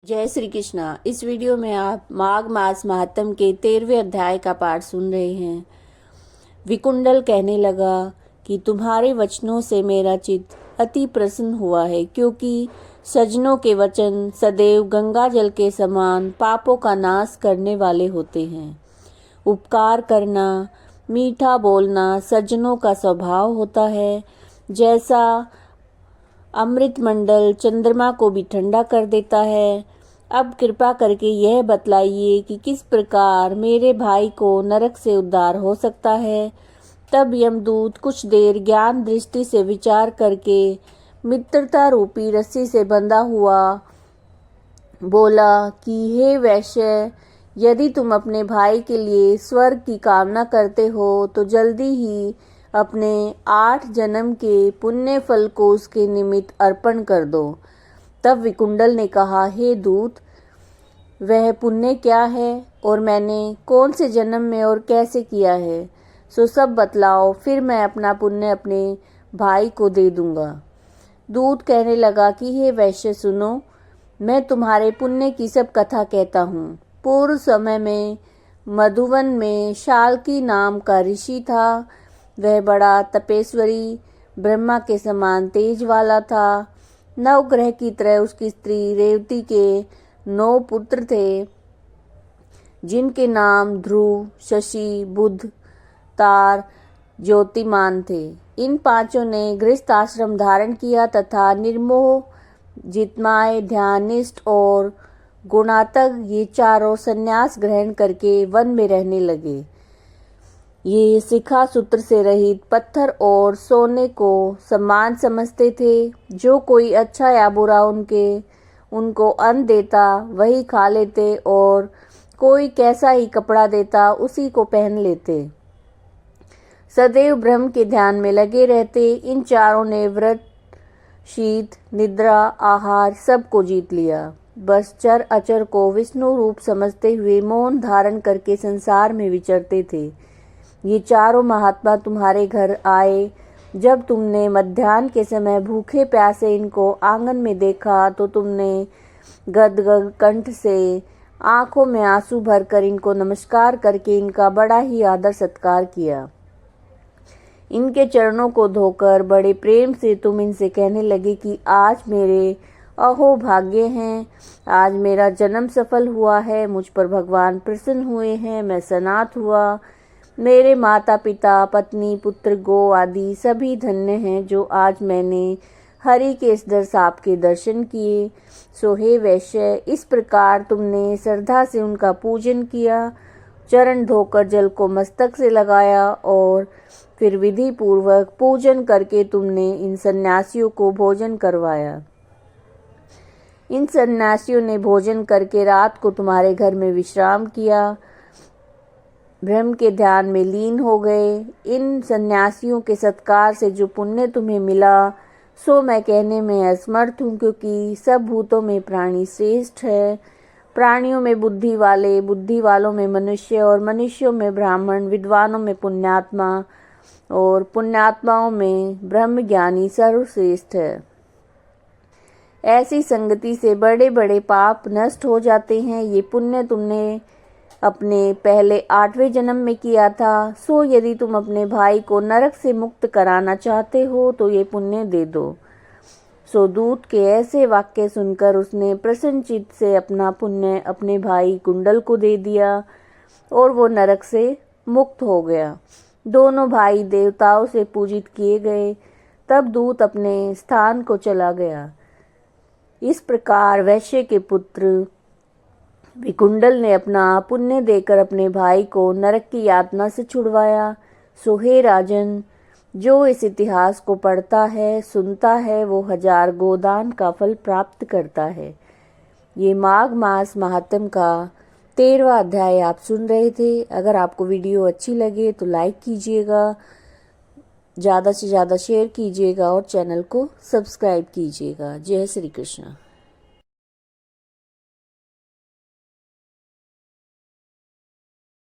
जय श्री कृष्णा। इस वीडियो में आप माघ मास महात्म के 13वें अध्याय का पाठ सुन रहे हैं। विकुंडल कहने लगा कि तुम्हारे वचनों से मेरा चित्त अति प्रसन्न हुआ है, क्योंकि सज्जनों के वचन सदैव गंगा जल के समान पापों का नाश करने वाले होते हैं। उपकार करना, मीठा बोलना सज्जनों का स्वभाव होता है। जैसा अमृत मंडल चंद्रमा को भी ठंडा कर देता है। अब कृपा करके यह बतलाइए कि किस प्रकार मेरे भाई को नरक से उद्धार हो सकता है। तब यमदूत कुछ देर ज्ञान दृष्टि से विचार करके मित्रता रूपी रस्सी से बंधा हुआ बोला कि हे वैश्य, यदि तुम अपने भाई के लिए स्वर्ग की कामना करते हो तो जल्दी ही अपने 8 जन्म के पुण्य फल को उसके निमित्त अर्पण कर दो। तब विकुंडल ने कहा, हे दूत, वह पुण्य क्या है और मैंने कौन से जन्म में और कैसे किया है, सो सब बतलाओ, फिर मैं अपना पुण्य अपने भाई को दे दूंगा। दूत कहने लगा कि हे वैश्य सुनो, मैं तुम्हारे पुण्य की सब कथा कहता हूँ। पूर्व समय में मधुवन में शाल्की नाम का ऋषि था। वह बड़ा तपेश्वरी, ब्रह्मा के समान तेज वाला था। नवग्रह की तरह उसकी स्त्री रेवती के 9 पुत्र थे, जिनके नाम ध्रुव, शशि, बुध, तार, ज्योतिमान थे। इन 5 ने गृहस्थ आश्रम धारण किया तथा निर्मोह, जितमाय, ध्यानिष्ठ और गुणातक ये चारों संन्यास ग्रहण करके वन में रहने लगे। ये शिखा सूत्र से रहित पत्थर और सोने को सम्मान समझते थे। जो कोई अच्छा या बुरा उनको अन्न देता वही खा लेते, और कोई कैसा ही कपड़ा देता उसी को पहन लेते। सदैव ब्रह्म के ध्यान में लगे रहते। इन चारों ने व्रत, शीत, निद्रा, आहार सब को जीत लिया। बस चर अचर को विष्णु रूप समझते हुए मौन धारण करके संसार में विचरते थे। ये चारों महात्मा तुम्हारे घर आए। जब तुमने मध्याह्न के समय भूखे प्यासे इनको आंगन में देखा तो तुमने गदगद कंठ से आंखों में आंसू भरकर इनको नमस्कार करके इनका बड़ा ही आदर सत्कार किया। इनके चरणों को धोकर बड़े प्रेम से तुम इनसे कहने लगे कि आज मेरे अहो भाग्य हैं, आज मेरा जन्म सफल हुआ है, मुझ पर भगवान प्रसन्न हुए हैं, मैं सनाथ हुआ। मेरे माता पिता, पत्नी, पुत्र, गो आदि सभी धन्य हैं जो आज मैंने हरि के इस दर सांप के दर्शन किए। सो हे वैश्य, इस प्रकार तुमने श्रद्धा से उनका पूजन किया। चरण धोकर जल को मस्तक से लगाया और फिर विधि पूर्वक पूजन करके तुमने इन सन्यासियों को भोजन करवाया। इन सन्यासियों ने भोजन करके रात को तुम्हारे घर में विश्राम किया, ब्रह्म के ध्यान में लीन हो गए। इन सन्यासियों के सत्कार से जो पुण्य तुम्हें मिला सो मैं कहने में असमर्थ हूँ, क्योंकि सब भूतों में प्राणी श्रेष्ठ है। प्राणियों में बुद्धि वाले, बुद्धि वालों में मनुष्य, और मनुष्यों में ब्राह्मण, विद्वानों में पुण्यात्मा, और पुण्यात्माओं में ब्रह्म ज्ञानी सर्वश्रेष्ठ है। ऐसी संगति से बड़े बड़े पाप नष्ट हो जाते हैं। ये पुण्य तुमने अपने पहले 8वें जन्म में किया था। सो यदि तुम अपने भाई को नरक से मुक्त कराना चाहते हो तो ये पुण्य दे दो। सो दूत के ऐसे वाक्य सुनकर उसने प्रसन्न चित्त से अपना पुण्य अपने भाई कुंडल को दे दिया और वो नरक से मुक्त हो गया। दोनों भाई देवताओं से पूजित किए गए। तब दूत अपने स्थान को चला गया। इस प्रकार वैश्य के पुत्र विकुंडल ने अपना पुण्य देकर अपने भाई को नरक की यातना से छुड़वाया। सो हे राजन, जो इस इतिहास को पढ़ता है, सुनता है, वो 1000 गोदान का फल प्राप्त करता है। ये माघ मास महात्म का 13वां अध्याय आप सुन रहे थे। अगर आपको वीडियो अच्छी लगे तो लाइक कीजिएगा, ज़्यादा से ज़्यादा शेयर कीजिएगा और चैनल को सब्सक्राइब कीजिएगा। जय श्री कृष्ण।